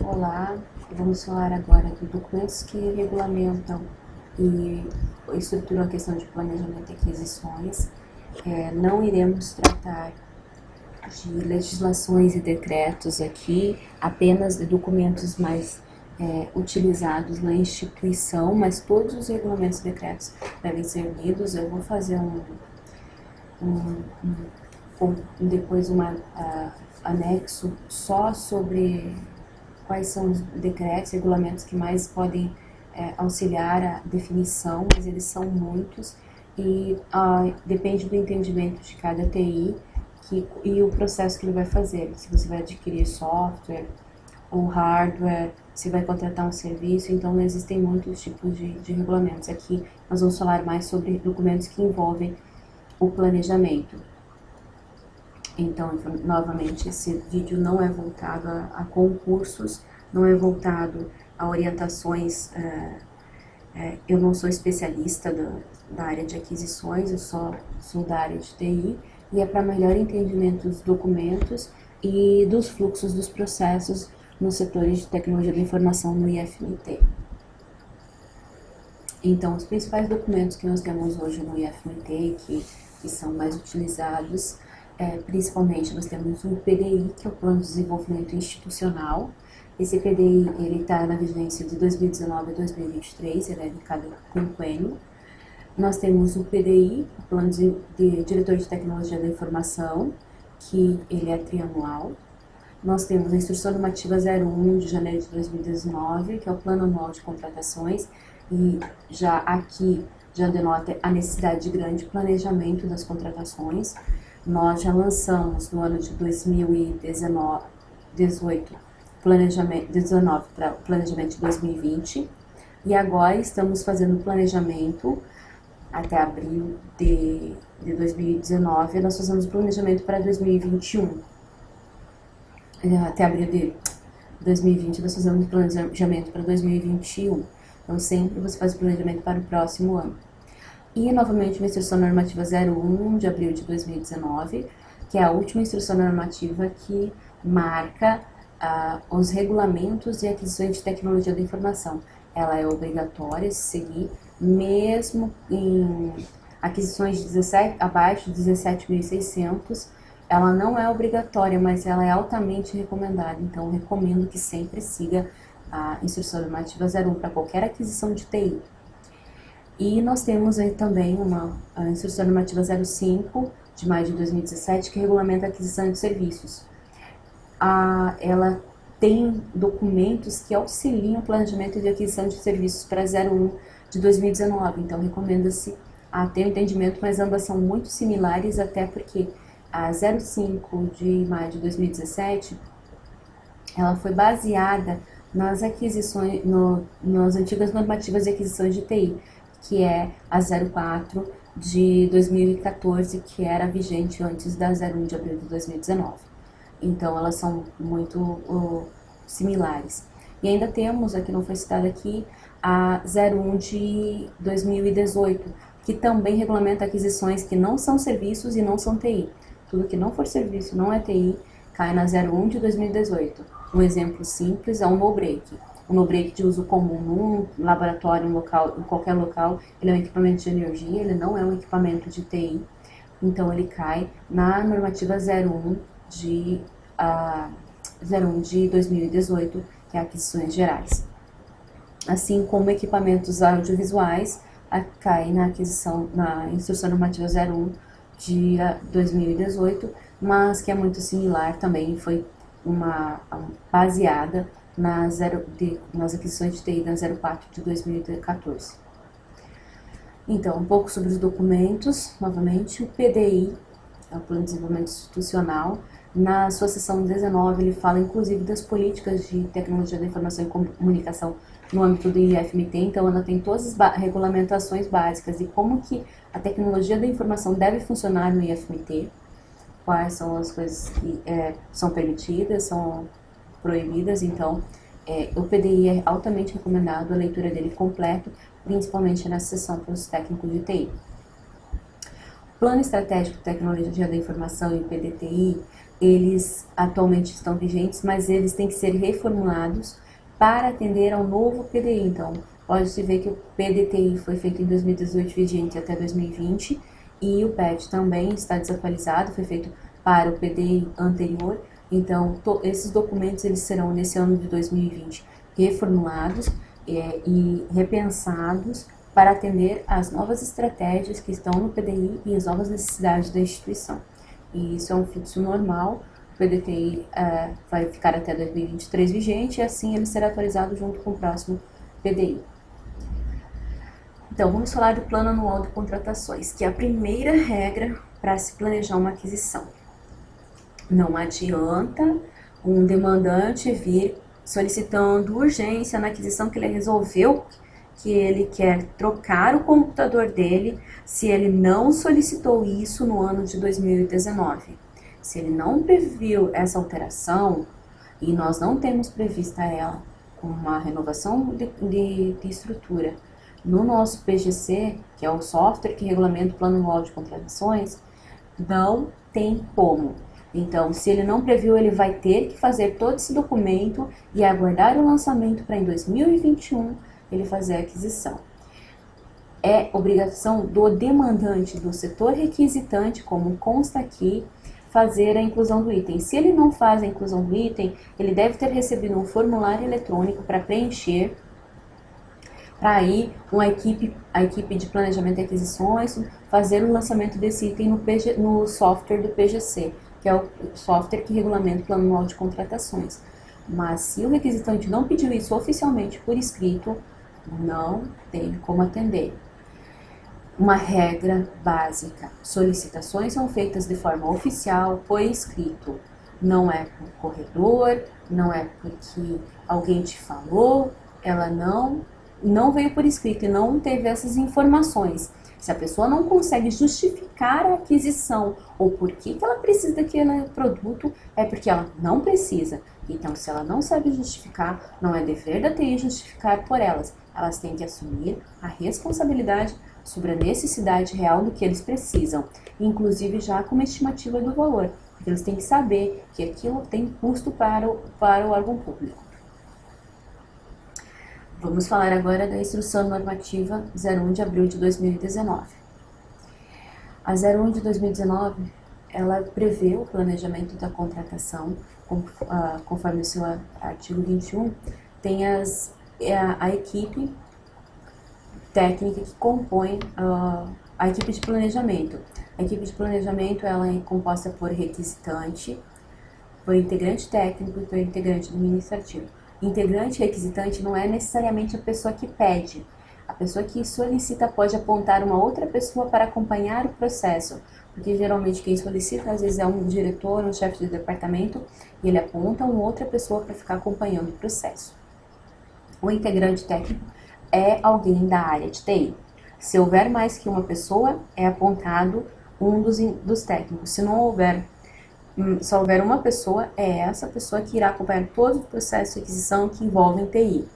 Olá, vamos falar agora de documentos que regulamentam e estruturam a questão de planejamento e aquisições. Não iremos tratar de legislações e decretos aqui, apenas de documentos mais utilizados na instituição, mas todos os regulamentos e decretos devem ser lidos. Eu vou fazer depois um anexo só sobre quais são os decretos, regulamentos que mais podem auxiliar a definição, mas eles são muitos e depende do entendimento de cada TI e o processo que ele vai fazer. Se você vai adquirir software ou hardware, se vai contratar um serviço, então existem muitos tipos de regulamentos. Aqui nós vamos falar mais sobre documentos que envolvem o planejamento. Então, novamente, esse vídeo não é voltado a concursos, não é voltado a orientações. Eu não sou especialista da área de aquisições, eu só sou da área de TI, e é para melhor entendimento dos documentos e dos fluxos dos processos nos setores de tecnologia da informação no IFMT. Então, os principais documentos que nós temos hoje no IFMT, que são mais utilizados, principalmente nós temos o PDI, que é o Plano de Desenvolvimento Institucional. Esse PDI está na vigência de 2019 a 2023, ele é de cada quinquênio. Nós temos o PDI, o Plano de Diretor de Tecnologia da Informação, que ele é trianual. Nós temos a Instrução Normativa 01 de janeiro de 2019, que é o Plano Anual de Contratações, e já aqui já denota a necessidade de grande planejamento das contratações. Nós já lançamos no ano de 2018 planejamento 19 para o planejamento de 2020 e agora estamos fazendo o planejamento até abril de 2019. Nós fazemos o planejamento para 2021. Até abril de 2020 nós fazemos o planejamento para 2021. Então sempre você faz o planejamento para o próximo ano. E, novamente, uma Instrução Normativa 01 de abril de 2019, que é a última instrução normativa que marca os regulamentos e aquisições de tecnologia da informação. Ela é obrigatória de seguir, mesmo em aquisições abaixo de 17.600, ela não é obrigatória, mas ela é altamente recomendada. Então, recomendo que sempre siga a Instrução Normativa 01 para qualquer aquisição de TI. E nós temos aí também a Instrução Normativa 05, de maio de 2017, que regulamenta a aquisição de serviços. Ela tem documentos que auxiliam o planejamento de aquisição de serviços para 01 de 2019, então recomenda-se ter um entendimento, mas ambas são muito similares, até porque a 05 de maio de 2017, ela foi baseada nas aquisições, nas antigas normativas de aquisições de TI, que é a 04 de 2014, que era vigente antes da 01 de abril de 2019. Então, elas são muito similares. E ainda temos, aqui não foi citada aqui, a 01 de 2018, que também regulamenta aquisições que não são serviços e não são TI. Tudo que não for serviço, não é TI, cai na 01 de 2018. Um exemplo simples é o no-break. O no-break de uso comum num laboratório, em qualquer local, ele é um equipamento de energia, ele não é um equipamento de TI. Então, ele cai na normativa 01 de 2018, que é aquisições gerais. Assim como equipamentos audiovisuais, cai na Instrução Normativa 01 de 2018, mas que é muito similar também, foi baseada nas aquisições de TI da 04 de 2014. Então, um pouco sobre os documentos, novamente, o PDI, é o Plano de Desenvolvimento Institucional. Na sua seção 19, ele fala inclusive das políticas de tecnologia da informação e comunicação no âmbito do IFMT, então ela tem todas as regulamentações básicas de como que a tecnologia da informação deve funcionar no IFMT, quais são as coisas que são permitidas, são proibidas. Então o PDI é altamente recomendado, a leitura dele completo, principalmente nessa seção para os técnicos de TI. Plano Estratégico de Tecnologia da Informação e PDTI eles atualmente estão vigentes, mas eles têm que ser reformulados para atender ao novo PDI. Então, pode-se ver que o PDTI foi feito em 2018, vigente até 2020, e o PET também está desatualizado, foi feito para o PDI anterior. Então, esses documentos eles serão, nesse ano de 2020, reformulados e repensados para atender às novas estratégias que estão no PDI e as novas necessidades da instituição. E isso é um fluxo normal. O PDTI vai ficar até 2023 vigente e assim ele será atualizado junto com o próximo PDI. Então, vamos falar do Plano Anual de Contratações, que é a primeira regra para se planejar uma aquisição. Não adianta um demandante vir solicitando urgência na aquisição que ele resolveu que ele quer trocar o computador dele se ele não solicitou isso no ano de 2019. Se ele não previu essa alteração e nós não temos prevista ela com uma renovação de estrutura no nosso PGC, que é o software que regulamenta o Plano Anual de Contratações, não tem como. Então, se ele não previu, ele vai ter que fazer todo esse documento e aguardar o lançamento para em 2021 ele fazer a aquisição. É obrigação do demandante, do setor requisitante, como consta aqui, fazer a inclusão do item. Se ele não faz a inclusão do item, ele deve ter recebido um formulário eletrônico para preencher, para aí a equipe de planejamento e aquisições fazer o lançamento desse item no software do PGC, que é o software que regulamenta o Plano Anual de Contratações. Mas se o requisitante não pediu isso oficialmente por escrito, não tem como atender. Uma regra básica: solicitações são feitas de forma oficial, por escrito. Não é por corredor, não é porque alguém te falou, ela não veio por escrito e não teve essas informações. Se a pessoa não consegue justificar a aquisição ou por que ela precisa daquele produto, é porque ela não precisa. Então, se ela não sabe justificar, não é dever da TI justificar por elas. Elas têm que assumir a responsabilidade sobre a necessidade real do que eles precisam, inclusive já com uma estimativa do valor, porque eles têm que saber que aquilo tem custo para o órgão público. Vamos falar agora da Instrução Normativa 01 de abril de 2019. A 01 de 2019, ela prevê o planejamento da contratação, conforme o seu artigo 21, tem a equipe técnica que compõe a equipe de planejamento. A equipe de planejamento ela é composta por requisitante, por integrante técnico e por integrante administrativo. Integrante requisitante não é necessariamente a pessoa que pede. A pessoa que solicita pode apontar uma outra pessoa para acompanhar o processo, porque geralmente quem solicita às vezes é um diretor, um chefe de departamento, e ele aponta uma outra pessoa para ficar acompanhando o processo. O integrante técnico é alguém da área de TI. Se houver mais que uma pessoa, é apontado um dos técnicos. Se não houver, só houver uma pessoa, é essa pessoa que irá acompanhar todo o processo de aquisição que envolve TI.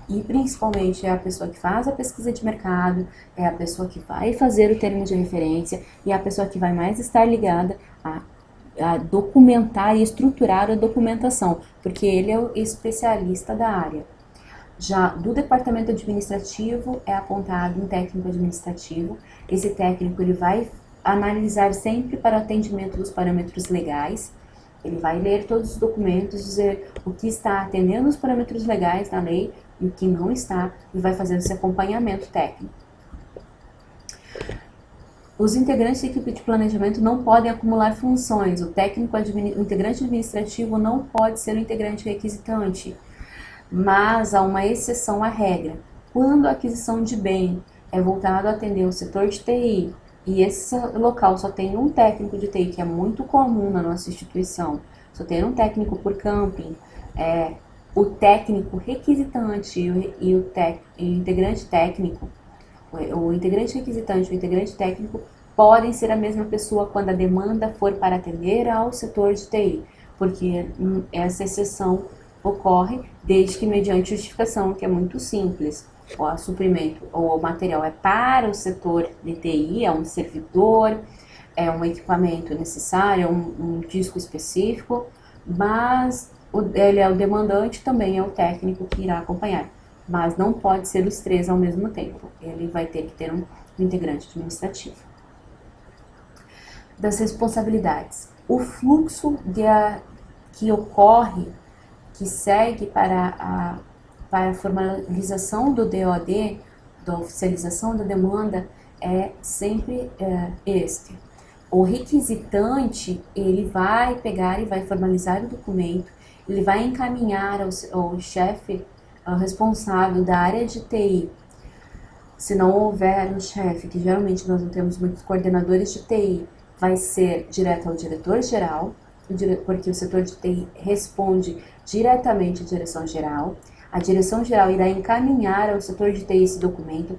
E principalmente é a pessoa que faz a pesquisa de mercado, é a pessoa que vai fazer o termo de referência e é a pessoa que vai mais estar ligada a documentar e estruturar a documentação, porque ele é o especialista da área. Já do departamento administrativo é apontado um técnico administrativo. Esse técnico ele vai analisar sempre para o atendimento dos parâmetros legais. Ele vai ler todos os documentos, dizer o que está atendendo os parâmetros legais da lei e o que não está, e vai fazer esse acompanhamento técnico. Os integrantes da equipe de planejamento não podem acumular funções. O integrante administrativo não pode ser o integrante requisitante. Mas há uma exceção à regra. Quando a aquisição de bem é voltado a atender o setor de TI e esse local só tem um técnico de TI, que é muito comum na nossa instituição, só tem um técnico por camping, o técnico requisitante e o integrante técnico, o integrante requisitante e o integrante técnico podem ser a mesma pessoa quando a demanda for para atender ao setor de TI, porque essa exceção ocorre desde que mediante justificação, que é muito simples. O suprimento ou o material é para o setor de TI, é um servidor, é um equipamento necessário, um disco específico, mas ele é o demandante, também é o técnico que irá acompanhar. Mas não pode ser os três ao mesmo tempo, ele vai ter que ter um integrante administrativo. Das responsabilidades. O fluxo que ocorre, que segue para a formalização do DOD, da oficialização da demanda, é sempre este. O requisitante, ele vai pegar e vai formalizar o documento, ele vai encaminhar ao chefe responsável da área de TI. Se não houver um chefe, que geralmente nós não temos muitos coordenadores de TI, vai ser direto ao diretor-geral, porque o setor de TI responde diretamente à direção-geral. A direção-geral irá encaminhar ao setor de TI esse documento,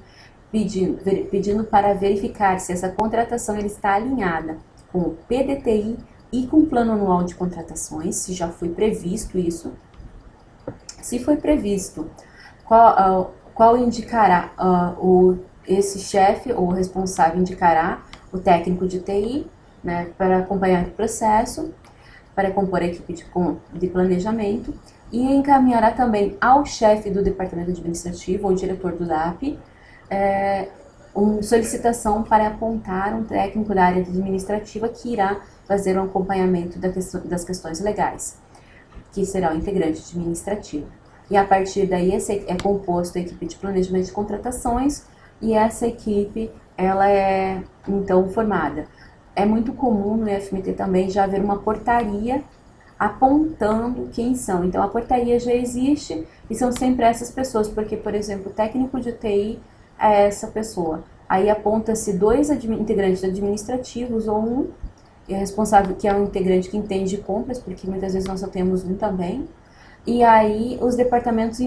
pedindo para verificar se essa contratação ele está alinhada com o PDTI e com o Plano Anual de Contratações, se já foi previsto isso. Se foi previsto, qual indicará esse chefe ou responsável indicará o técnico de TI, né, para acompanhar o processo, para compor a equipe de planejamento, e encaminhará também ao chefe do departamento administrativo ou diretor do DAP uma solicitação para apontar um técnico da área administrativa que irá fazer um acompanhamento das questões legais, que será o integrante administrativo. E a partir daí é composto a equipe de planejamento de contratações, e essa equipe ela é então formada. É muito comum no IFMT também já haver uma portaria apontando quem são. Então a portaria já existe e são sempre essas pessoas, porque, por exemplo, o técnico de TI é essa pessoa. Aí aponta-se 2 integrantes administrativos ou um responsável, que é um integrante que entende compras, porque muitas vezes nós só temos um também. E aí os departamentos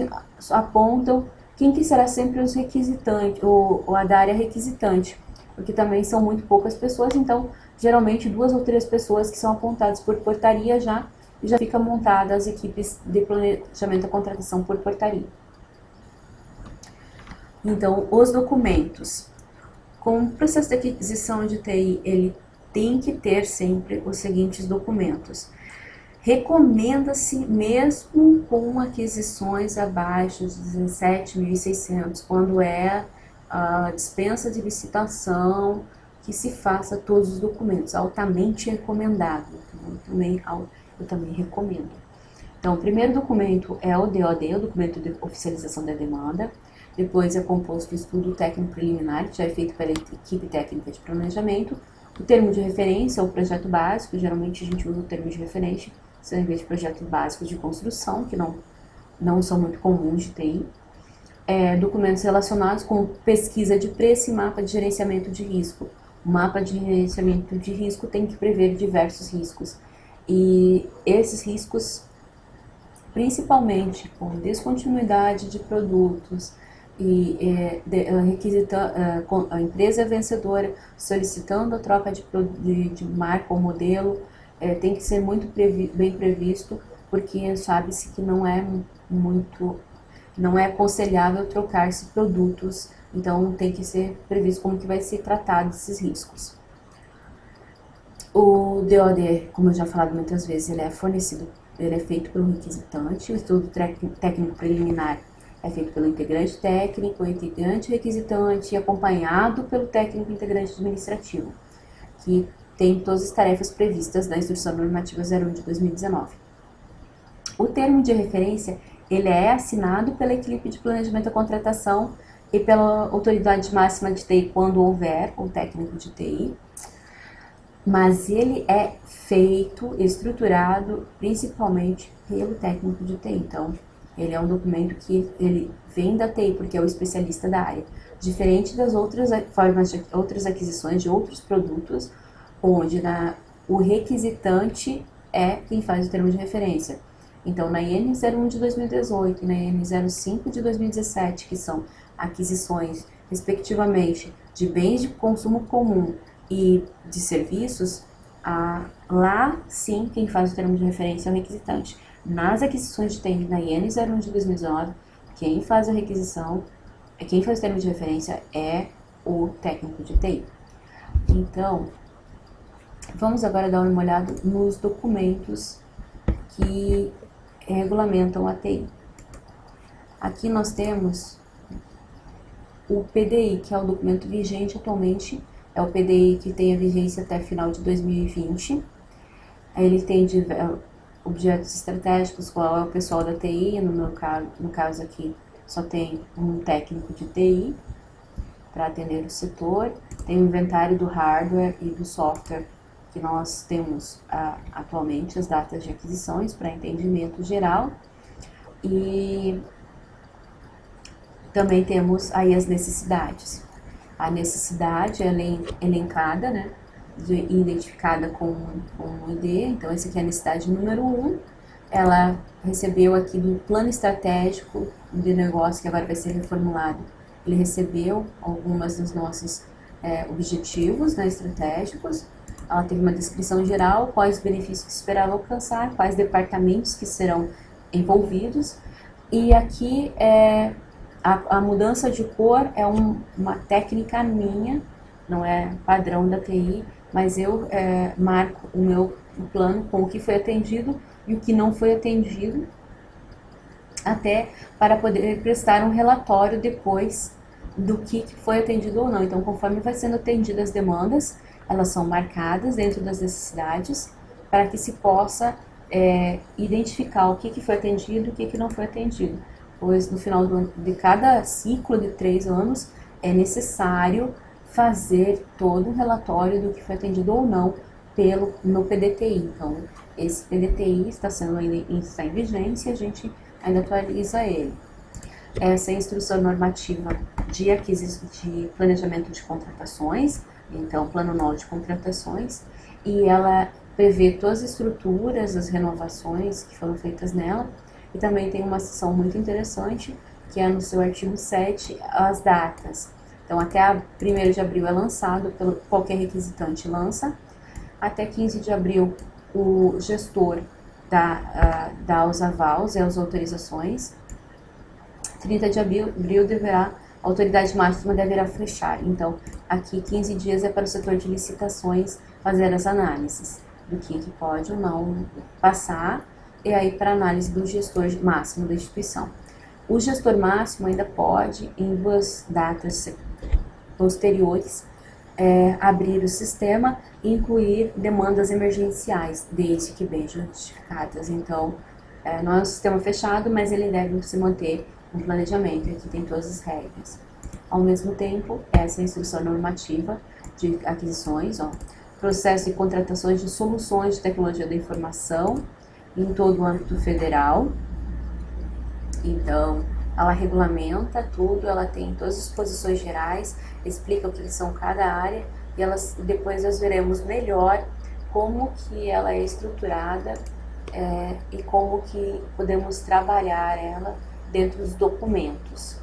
apontam quem que será sempre os requisitantes, ou a da área requisitante, porque também são muito poucas pessoas, então geralmente 2 ou 3 pessoas que são apontadas por portaria já fica montada as equipes de planejamento da contratação por portaria. Então, os documentos. Com o processo de aquisição de TI, ele tem que ter sempre os seguintes documentos. Recomenda-se, mesmo com aquisições abaixo de 17.600, quando é a dispensa de licitação, que se faça todos os documentos, altamente recomendado. Eu também recomendo. Então, o primeiro documento é o DOD, o documento de oficialização da demanda. Depois é composto o estudo técnico preliminar, que já é feito pela equipe técnica de planejamento. O termo de referência, o projeto básico, geralmente a gente usa o termo de referência, em vez de projetos básicos de construção, que não são muito comuns de TI. Documentos relacionados com pesquisa de preço e mapa de gerenciamento de risco. O mapa de gerenciamento de risco tem que prever diversos riscos. E esses riscos, principalmente com descontinuidade de produtos, e a empresa vencedora solicitando a troca de marca ou modelo, tem que ser muito bem previsto, porque sabe-se que não é aconselhável trocar-se produtos, então tem que ser previsto como que vai ser tratado esses riscos. O DOD, como eu já falado muitas vezes, ele é feito pelo requisitante, o estudo técnico preliminar é feito pelo integrante técnico, o integrante requisitante, acompanhado pelo técnico integrante administrativo, que tem todas as tarefas previstas na Instrução Normativa 01 de 2019. O termo de referência, ele é assinado pela equipe de planejamento da contratação e pela autoridade máxima de TI, quando houver um técnico de TI, mas ele é feito, estruturado, principalmente pelo técnico de TI. Então, ele é um documento que ele vem da TI, porque é o especialista da área. Diferente das outras formas de outras aquisições de outros produtos, onde o requisitante é quem faz o termo de referência. Então, na IN 01 de 2018 e na IN 05 de 2017, que são aquisições, respectivamente, de bens de consumo comum e de serviços, lá sim quem faz o termo de referência é o requisitante. Nas aquisições de TI na IN 01 de 2019, quem faz a requisição, quem faz o termo de referência é o técnico de TI. Então, Vamos agora dar uma olhada nos documentos que regulamentam a TI. Aqui nós temos o PDI, que é o documento vigente atualmente, é o PDI que tem a vigência até final de 2020. Ele tem objetos estratégicos, qual é o pessoal da TI, no caso aqui só tem um técnico de TI para atender o setor, tem o inventário do hardware e do software que nós temos atualmente, as datas de aquisições para entendimento geral, e também temos aí as necessidades. A necessidade ela é elencada, né, identificada com um ID, então esse aqui é a necessidade número 1, ela recebeu aqui do plano estratégico de negócio, que agora vai ser reformulado, ele recebeu algumas dos nossos objetivos, né, estratégicos, ela teve uma descrição geral, quais benefícios que esperava alcançar, quais departamentos que serão envolvidos, e aqui a mudança de cor é uma técnica minha, não é padrão da TI, mas eu marco o meu plano com o que foi atendido e o que não foi atendido, até para poder prestar um relatório depois do que foi atendido ou não. Então, conforme vai sendo atendidas as demandas, elas são marcadas dentro das necessidades para que se possa identificar o que foi atendido e o que não foi atendido. Pois no final de cada ciclo de 3 anos é necessário fazer todo um relatório do que foi atendido ou não no PDTI. Então, esse PDTI está em vigência e a gente ainda atualiza ele. Essa é a instrução normativa de planejamento de contratações, então, plano anual de contratações, e ela prevê todas as estruturas, as renovações que foram feitas nela, e também tem uma seção muito interessante, que é no seu artigo 7, as datas. Então, até 1º de abril é lançado, qualquer requisitante lança, até 15 de abril o gestor dá os avals e as autorizações, 30 de abril a autoridade máxima deverá fechar. Então, aqui 15 dias é para o setor de licitações fazer as análises do que pode ou não passar, e aí para análise do gestor máximo da instituição. O gestor máximo ainda pode, em 2 datas posteriores, abrir o sistema e incluir demandas emergenciais, desde que bem justificadas. Então, não é um sistema fechado, mas ele deve se manter um planejamento, e aqui tem todas as regras. Ao mesmo tempo, essa é a instrução normativa de aquisições, processo de contratações de soluções de tecnologia da informação em todo o âmbito federal. Então, ela regulamenta tudo, ela tem todas as disposições gerais, explica o que são cada área, e depois nós veremos melhor como que ela é estruturada e como que podemos trabalhar ela dentro dos documentos.